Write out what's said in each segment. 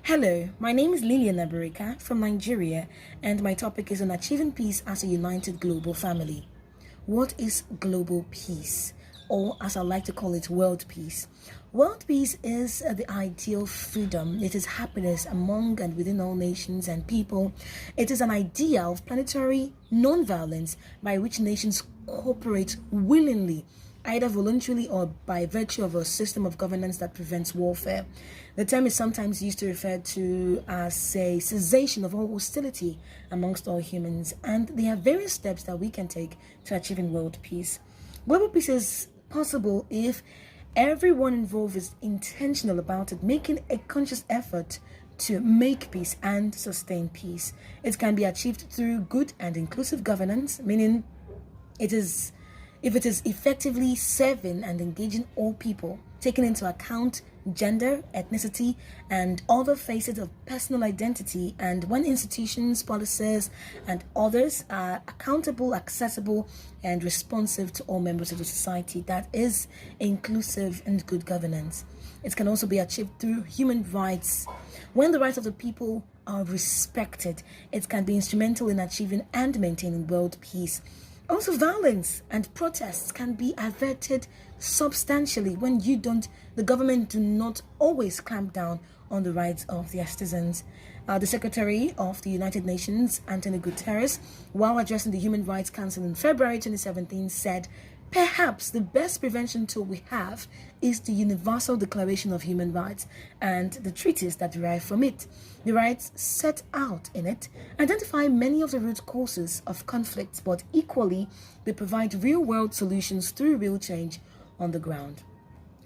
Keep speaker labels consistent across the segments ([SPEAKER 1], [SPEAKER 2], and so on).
[SPEAKER 1] Hello, my name is Lilian Abirika from Nigeria, and my topic is on achieving peace as a united global family. What is global peace? Or as I like to call it, world peace. World peace is the ideal freedom. It is happiness among and within all nations and people. It is an idea of planetary non-violence by which nations cooperate willingly, either voluntarily or by virtue of a system of governance that prevents warfare. The term is sometimes used to refer to as a cessation of all hostility amongst all humans, and there are various steps that we can take to achieving world peace. Global peace is possible if everyone involved is intentional about it, making a conscious effort to make peace and sustain peace. It can be achieved through good and inclusive governance, meaning if it is effectively serving and engaging all people, taking into account gender, ethnicity, and other facets of personal identity, and when institutions, policies, and others are accountable, accessible, and responsive to all members of the society, that is inclusive and good governance. It can also be achieved through human rights. When the rights of the people are respected, it can be instrumental in achieving and maintaining world peace. Also, violence and protests can be averted substantially when the government do not always clamp down on the rights of their citizens. The Secretary of the United Nations, Antonio Guterres, while addressing the Human Rights Council in February 2017, said, "Perhaps the best prevention tool we have is the Universal Declaration of Human Rights and the treaties that derive from it. The rights set out in it identify many of the root causes of conflicts, but equally, they provide real-world solutions through real change on the ground."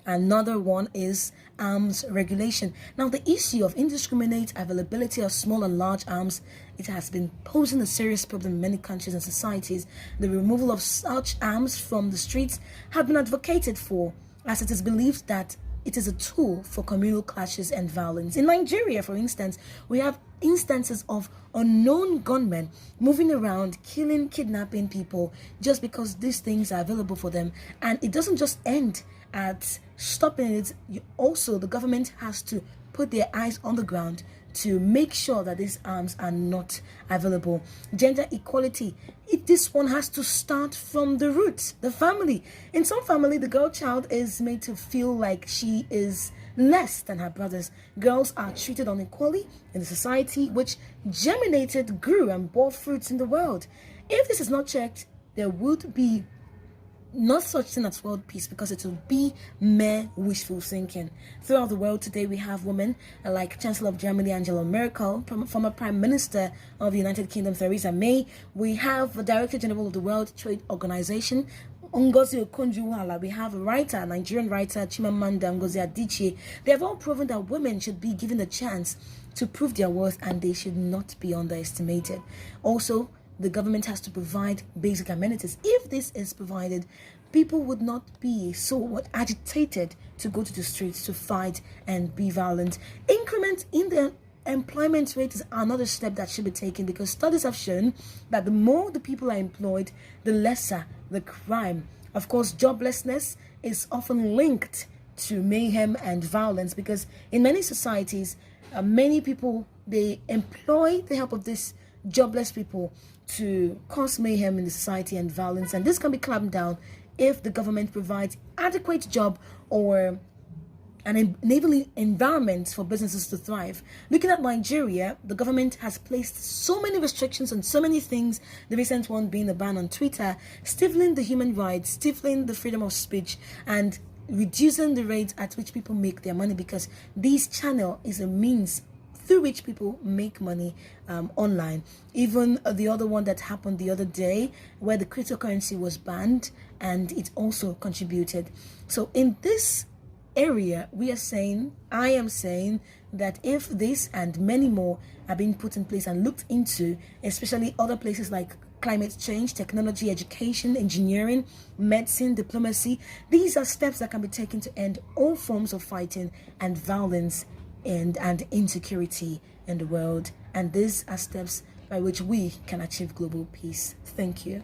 [SPEAKER 1] Another one is arms regulation. Now, the issue of indiscriminate availability of small and large arms, it has been posing a serious problem in many countries and societies. The removal of such arms from the streets have been advocated for, as it is believed that it is a tool for communal clashes and violence. In Nigeria, for instance, we have instances of unknown gunmen moving around, killing, kidnapping people just because these things are available for them. And it doesn't just end at stopping it. The government has to put their eyes on the ground to make sure that these arms are not available. Gender equality, this one has to start from the roots, the family. In some family, the girl child is made to feel like she is less than her brothers. Girls are treated unequally in the society which germinated, grew, and bore fruits in the world. If this is not checked, there would be not such thing as world peace, because it will be mere wishful thinking. Throughout the world today, we have women like Chancellor of Germany Angela Merkel, former Prime Minister of the United Kingdom Theresa May. We have the Director General of the World Trade Organization, Ngozi Okonjo-Iweala. We have a writer, Nigerian writer Chimamanda Ngozi Adichie. They have all proven that women should be given a chance to prove their worth, and they should not be underestimated. Also, the government has to provide basic amenities. If this is provided, people would not be so agitated to go to the streets to fight and be violent. Increment in the employment rate is another step that should be taken, because studies have shown that the more the people are employed, the lesser the crime. Of course, joblessness is often linked to mayhem and violence, because in many societies, many people, they employ the help of these jobless people to cause mayhem in the society and violence, and this can be clamped down if the government provides adequate job or an enabling environment for businesses to thrive. Looking at Nigeria, the government has placed so many restrictions on so many things, the recent one being a ban on Twitter, stifling the human rights, stifling the freedom of speech, and reducing the rate at which people make their money, because this channel is a means through which people make money online. Even the other one that happened the other day, where the cryptocurrency was banned, and it also contributed. So in this area, I am saying that if this and many more are being put in place and looked into, especially other places like climate change, technology, education, engineering, medicine, diplomacy, these are steps that can be taken to end all forms of fighting and violence and insecurity in the world. And these are steps by which we can achieve global peace. Thank you.